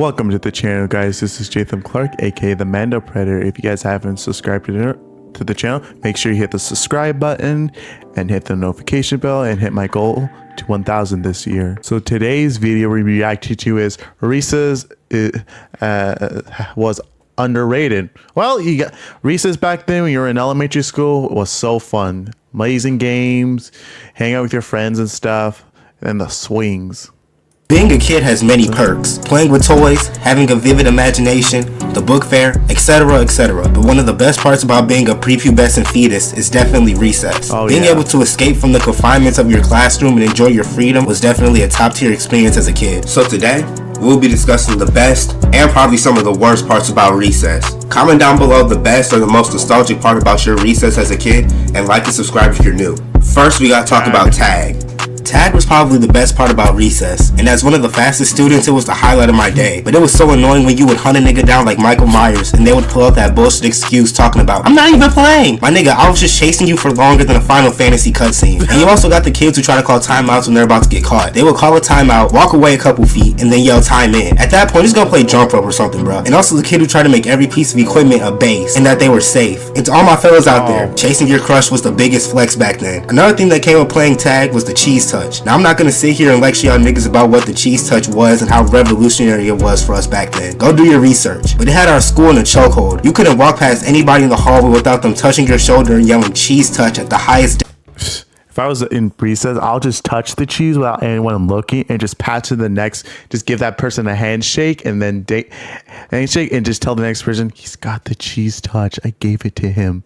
Welcome to the channel, guys. This is Jatham Clark, aka the Mando Predator. If you guys haven't subscribed to the channel, make sure you hit the subscribe button and hit the notification bell and hit my goal to 1,000 this year. So today's video we reacted to is Recess was underrated. Well, you got Recess back then when you were in elementary school was so fun. Amazing games, hang out with your friends and stuff, and the swings. Being a kid has many perks. Playing with toys, having a vivid imagination, the book fair, etc, etc. But one of the best parts about being a prepubescent fetus is definitely recess. Being able to escape from the confinements of your classroom and enjoy your freedom was definitely a top tier experience as a kid. So today, we'll be discussing the best and probably some of the worst parts about recess. Comment down below the best or the most nostalgic part about your recess as a kid, and like and subscribe if you're new. First, we gotta talk about tag. Tag was probably the best part about recess, and as one of the fastest students, it was the highlight of my day. But it was so annoying when you would hunt a nigga down like Michael Myers, and they would pull out that bullshit excuse talking about, "I'm not even playing." My nigga, I was just chasing you for longer than a Final Fantasy cutscene. And you also got the kids who try to call timeouts when they're about to get caught. They would call a timeout, walk away a couple feet, and then yell time in. At that point, just go play jump rope or something, bro. And also the kid who tried to make every piece of equipment a base, and that they were safe. And to all my fellas out there, chasing your crush was the biggest flex back then. Another thing that came with playing tag was the cheese touch. Now, I'm not gonna sit here and lecture y'all niggas about what the cheese touch was and how revolutionary it was for us back then. Go do your research. But it had our school in a chokehold. You couldn't walk past anybody in the hallway without them touching your shoulder and yelling cheese touch at the highest. If I was in recess, I'll just touch the cheese without anyone looking and just pass to the next. Just give that person a handshake and then handshake and just tell the next person, he's got the cheese touch. I gave it to him.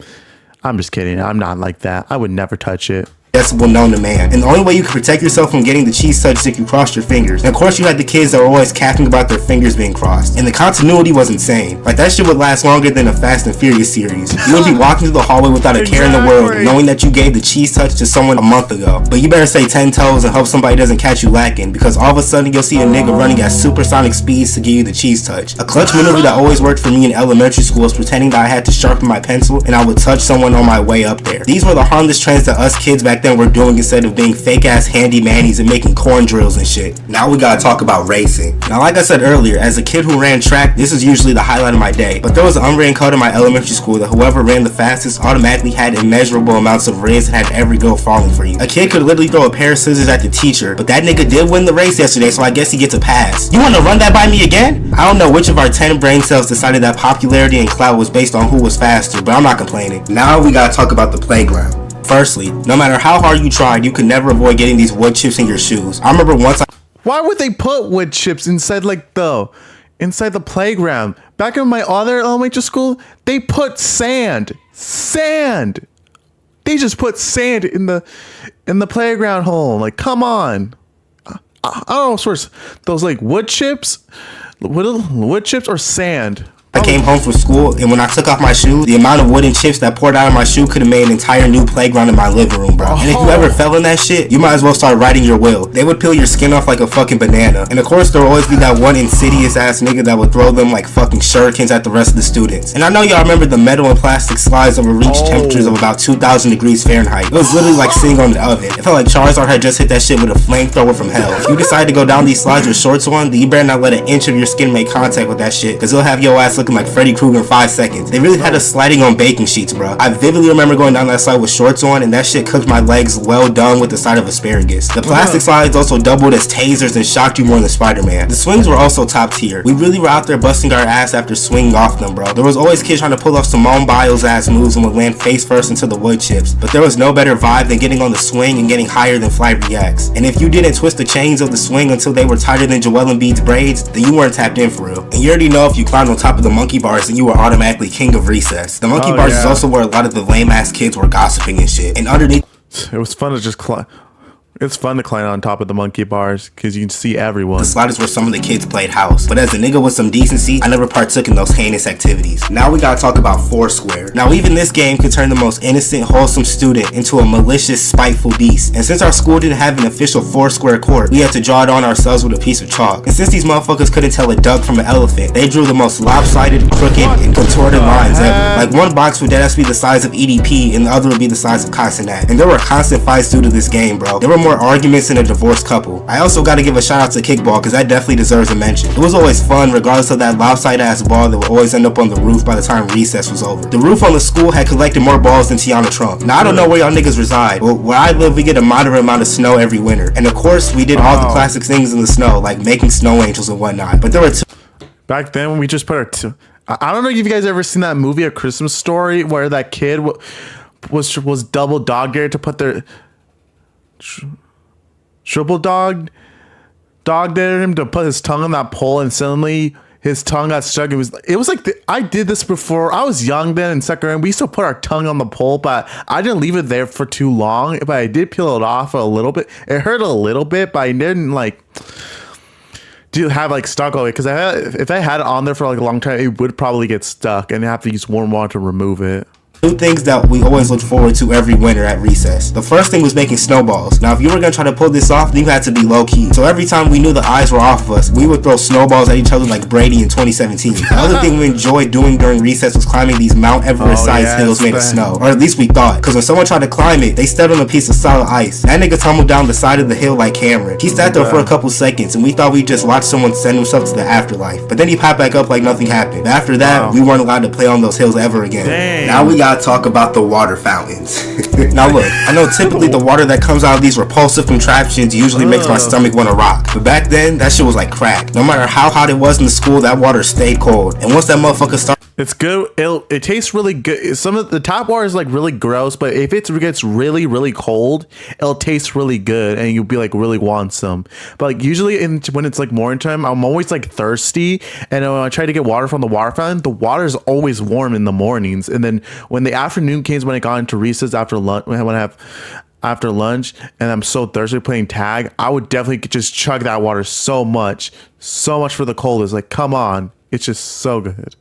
I'm just kidding. I'm not like that. I would never touch it. Decibel known to man. And the only way you could protect yourself from getting the cheese touch is if you crossed your fingers. And of course you had the kids that were always capping about their fingers being crossed. And the continuity was insane. Like that shit would last longer than a Fast and Furious series. You would be walking through the hallway without a care in the world, knowing that you gave the cheese touch to someone a month ago. But you better say 10 toes and hope somebody doesn't catch you lacking, because all of a sudden you'll see a nigga running at supersonic speeds to give you the cheese touch. A clutch maneuver that always worked for me in elementary school was pretending that I had to sharpen my pencil and I would touch someone on my way up there. These were the harmless trends that us kids back then were doing instead of being fake ass handy mannies and making corn drills and shit. Now we gotta talk about racing. Now, like I said earlier, as a kid who ran track, this is usually the highlight of my day. But there was an unwritten code in my elementary school that whoever ran the fastest automatically had immeasurable amounts of riz and had every girl falling for you. A kid could literally throw a pair of scissors at the teacher, but that nigga did win the race yesterday, so I guess he gets a pass. You wanna run that by me again? I don't know which of our 10 brain cells decided that popularity and clout was based on who was faster, but I'm not complaining. Now we gotta talk about the playground. Firstly, no matter how hard you tried, you could never avoid getting these wood chips in your shoes. I remember once Why would they put wood chips inside inside the playground? Back in my other elementary school, they put sand. They just put sand in the playground hole. Like, come on. I don't know, source those like wood chips or sand. I came home from school, and when I took off my shoes, the amount of wooden chips that poured out of my shoe could have made an entire new playground in my living room, bro. And if you ever fell in that shit, you might as well start writing your will. They would peel your skin off like a fucking banana. And of course, there would always be that one insidious ass nigga that would throw them like fucking shurikens at the rest of the students. And I know y'all remember the metal and plastic slides that would reach temperatures of about 2,000 degrees Fahrenheit. It was literally like sitting on the oven. It felt like Charizard had just hit that shit with a flamethrower from hell. If you decide to go down these slides with shorts on, then you better not let an inch of your skin make contact with that shit, because it'll have your ass looking like Freddy Krueger in 5 seconds. They really had us sliding on baking sheets, bro. I vividly remember going down that slide with shorts on, and that shit cooked my legs well done with the side of asparagus. The plastic slides also doubled as tasers and shocked you more than Spider-Man. The swings were also top tier. We really were out there busting our ass after swinging off them, bro. There was always kids trying to pull off Simone Biles ass moves and would land face first into the wood chips, but there was no better vibe than getting on the swing and getting higher than Flight Reacts. And if you didn't twist the chains of the swing until they were tighter than Joel Embiid's braids, then you weren't tapped in for real. And you already know if you climbed on top of the monkey bars, then you were automatically king of recess. The monkey bars is also where a lot of the lame ass kids were gossiping and shit. And underneath, it was fun to just climb. It's fun to climb on top of the monkey bars because you can see everyone. The sliders where some of the kids played house. But as a nigga with some decency, I never partook in those heinous activities. Now we gotta talk about Foursquare. Now even this game could turn the most innocent, wholesome student into a malicious, spiteful beast. And since our school didn't have an official Foursquare court, we had to draw it on ourselves with a piece of chalk. And since these motherfuckers couldn't tell a duck from an elephant, they drew the most lopsided, crooked, and contorted lines ever. Like one box would deadass be the size of EDP and the other would be the size of Casanat. And there were constant fights due to this game, bro. There were more arguments than a divorced couple. I also gotta give a shout out to kickball, because that definitely deserves a mention. It was always fun, regardless of that lopsided ass ball that would always end up on the roof by the time recess was over. The roof on the school had collected more balls than Tiana Trump. Now I don't know where y'all niggas reside, but where I live we get a moderate amount of snow every winter. And of course we did all the classic things in the snow, like making snow angels and whatnot. But there were back then when we just put our I don't know if you guys ever seen that movie A Christmas Story where that kid was double dog dared to put their triple dog dared him to put his tongue on that pole, and suddenly his tongue got stuck. It was like I did this before. I was young then in second grade. We used to put our tongue on the pole, but I didn't leave it there for too long. But I did peel it off a little bit. It hurt a little bit, but I didn't like have like stuck on it, because if I had it on there for like a long time, it would probably get stuck and I have to use warm water to remove it. Two things that we always looked forward to every winter at recess. The first thing was making snowballs. Now if you were gonna try to pull this off, then you had to be low key. So every time we knew the eyes were off of us, we would throw snowballs at each other like Brady in 2017. The other thing we enjoyed doing during recess was climbing these Mount Everest sized hills made of snow. Or at least we thought, because when someone tried to climb it, they stepped on a piece of solid ice. That nigga tumbled down the side of the hill like Cameron. He sat there for a couple seconds and we thought we'd just watch someone send himself to the afterlife. But then he popped back up like nothing happened. But after that, we weren't allowed to play on those hills ever again. Dang. Now we gotta talk about the water fountains. Now look, I know typically the water that comes out of these repulsive contraptions usually makes my stomach want to rock, but back then that shit was like crack. No matter how hot it was in the school, that water stayed cold. And once that motherfucker started, it's good. It tastes really good. Some of the top water is like really gross, but if it gets really, really cold, it'll taste really good and you'll be like really want some. But like usually when it's like morning time, I'm always like thirsty, and when I try to get water from the water fountain, the water is always warm in the mornings. And then when the afternoon came, when I got into recess after lunch, after lunch, and I'm so thirsty playing tag, I would definitely just chug that water so much for the cold. It's like, come on, it's just so good.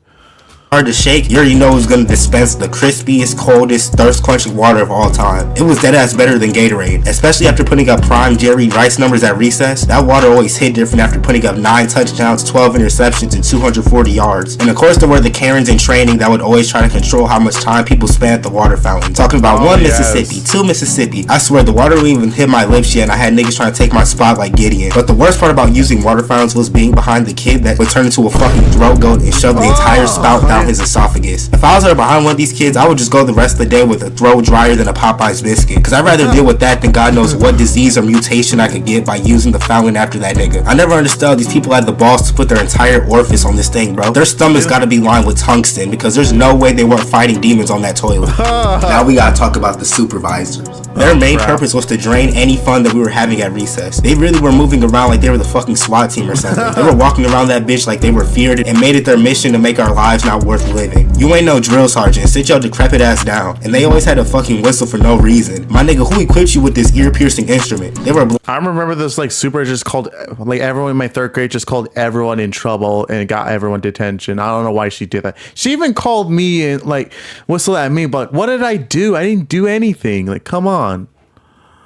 hard to shake, you already know who's gonna dispense the crispiest, coldest, thirst-quenching water of all time. It was deadass better than Gatorade, especially after putting up prime Jerry Rice numbers at recess. That water always hit different after putting up 9 touchdowns, 12 interceptions, and 240 yards. And of course there were the Karens in training that would always try to control how much time people spent at the water fountain. Talking about Mississippi, 2 Mississippi. I swear the water didn't even hit my lips yet and I had niggas trying to take my spot like Gideon. But the worst part about using water fountains was being behind the kid that would turn into a fucking throat goat and shove the entire spout down his esophagus. If I was there behind one of these kids, I would just go the rest of the day with a throat drier than a Popeye's biscuit. Cause I'd rather deal with that than God knows what disease or mutation I could get by using the fountain after that nigga. I never understood how these people had the balls to put their entire orifice on this thing, bro. Their stomachs gotta be lined with tungsten because there's no way they weren't fighting demons on that toilet. Now we gotta talk about the supervisors. Their main purpose was to drain any fun that we were having at recess. They really were moving around like they were the fucking SWAT team or something. They were walking around that bitch like they were feared and made it their mission to make our lives not worth living. You ain't no drill sergeant, sit your decrepit ass down. And they always had a fucking whistle for no reason. My nigga, who equipped you with this ear-piercing instrument? They were I remember this like super just called like everyone in my 3rd grade just called everyone in trouble and got everyone detention. I don't know why she did that. She even called me and like whistled at me, but what did I do? I didn't do anything. Like, come on.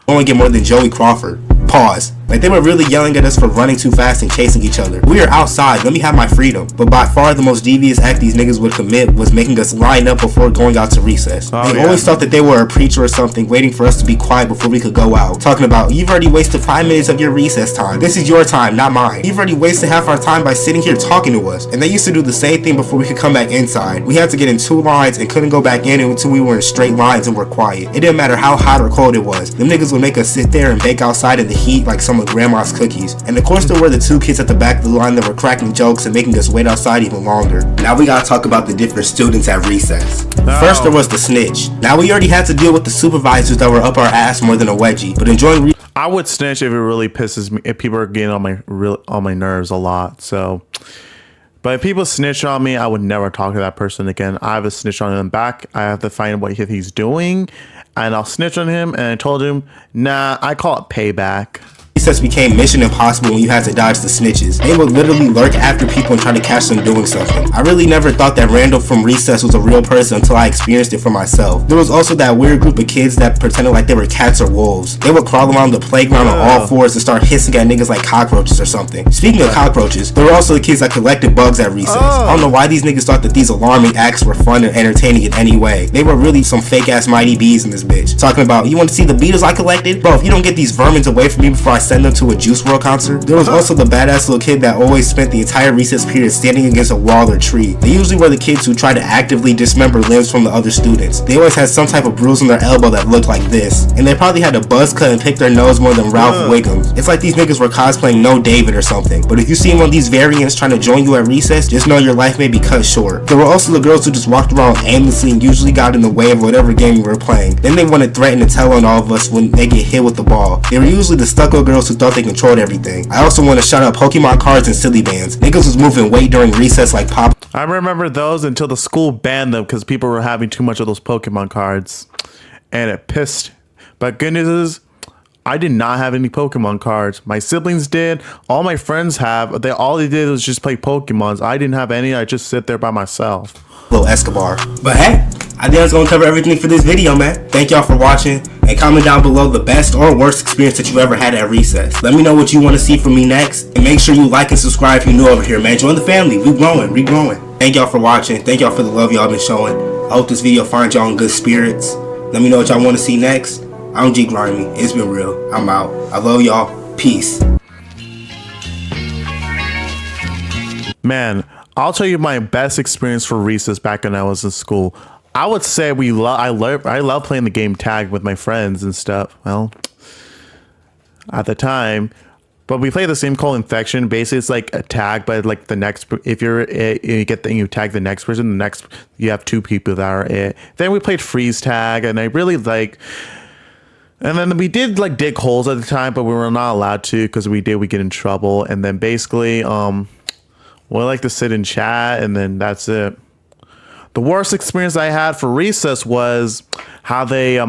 Only get more than Joey Crawford. Pause. Like they were really yelling at us for running too fast and chasing each other. We are outside, let me have my freedom. But by far the most devious act these niggas would commit was making us line up before going out to recess. They always thought that they were a preacher or something, waiting for us to be quiet before we could go out. Talking about, you've already wasted 5 minutes of your recess time. This is your time, not mine. You've already wasted half our time by sitting here talking to us. And they used to do the same thing before we could come back inside. We had to get in 2 lines and couldn't go back in until we were in straight lines and were quiet. It didn't matter how hot or cold it was. Them niggas would make us sit there and bake outside in the heat like some of grandma's cookies. And of course there were the 2 kids at the back of the line that were cracking jokes and making us wait outside even longer. Now we gotta talk about the different students at recess. First there was the snitch. Now we already had to deal with the supervisors that were up our ass more than a wedgie. But enjoying I would snitch if it really pisses me, if people are getting on my nerves a lot. So, but if people snitch on me, I would never talk to that person again. I have a snitch on him back. I have to find what he's doing, and I'll snitch on him. And I told him, nah, I call it payback. Recess became mission impossible when you had to dodge the snitches. They would literally lurk after people and try to catch them doing something. I really never thought that Randall from Recess was a real person until I experienced it for myself. There was also that weird group of kids that pretended like they were cats or wolves. They would crawl around the playground on all fours and start hissing at niggas like cockroaches or something. Speaking of cockroaches, there were also the kids that collected bugs at Recess. I don't know why these niggas thought that these alarming acts were fun and entertaining in any way. They were really some fake ass Mighty Bees in this bitch. Talking about, you want to see the Beatles I collected? Bro, if you don't get these vermins away from me before I send them to a Juice WRLD concert. There was also the badass little kid that always spent the entire recess period standing against a wall or tree. They usually were the kids who tried to actively dismember limbs from the other students. They always had some type of bruise on their elbow that looked like this. And they probably had a buzz cut and pick their nose more than Ralph Wiggum. It's like these niggas were cosplaying No David or something. But if you see one of these variants trying to join you at recess, just know your life may be cut short. There were also the girls who just walked around aimlessly and usually got in the way of whatever game we were playing. Then they want to threaten to tell on all of us when they get hit with the ball. They were usually the stucco girls who thought they controlled everything. I also want to shout out Pokemon cards and silly bands. Niggas was moving weight during recess like pop. I remember those until the school banned them because people were having too much of those Pokemon cards. And it pissed. But good news is, I did not have any Pokemon cards. My siblings did. All my friends have. All they did was just play Pokemons. I didn't have any. I just sit there by myself. Little Escobar. But hey, I think that's gonna cover everything for this video, man. Thank y'all for watching, and comment down below the best or worst experience that you've ever had at recess. Let me know what you want to see from me next, and make sure you like and subscribe if you're new over here, man. Join the family. We growing. Thank y'all for watching. Thank y'all for the love y'all been showing. I hope this video finds y'all in good spirits. Let me know what y'all want to see next. I'm G Grimy. It's been real. I'm out. I love y'all. Peace. Man, I'll tell you my best experience for recess back when I was in school. I would say I love playing the game tag with my friends and stuff. Well, at the time, but we play this game called Infection. Basically, it's like a tag, but like the next, if you tag the next person, you have two people that are it. Then we played freeze tag, and I really like. And then we did like dig holes at the time, but we were not allowed to because we get in trouble. And then basically, we like to sit and chat, and then that's it. The worst experience I had for recess was how they I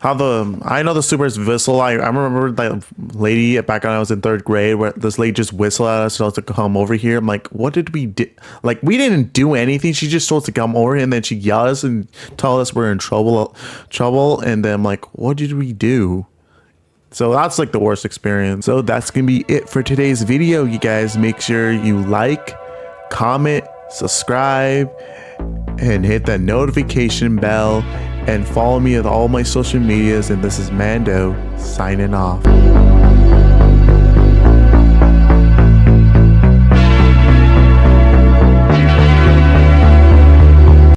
know the supers whistle. I remember that lady back when I was in 3rd grade where this lady just whistled at us, told us to come over here. I'm like, what did we do? Like, we didn't do anything. She just told us to come over here, and then she yelled at us and told us we're in trouble. And then I'm like, what did we do? So that's like the worst experience. So that's gonna be it for today's video, you guys. Make sure you like, comment, subscribe, and hit that notification bell, and follow me on all my social medias. And this is Mando signing off.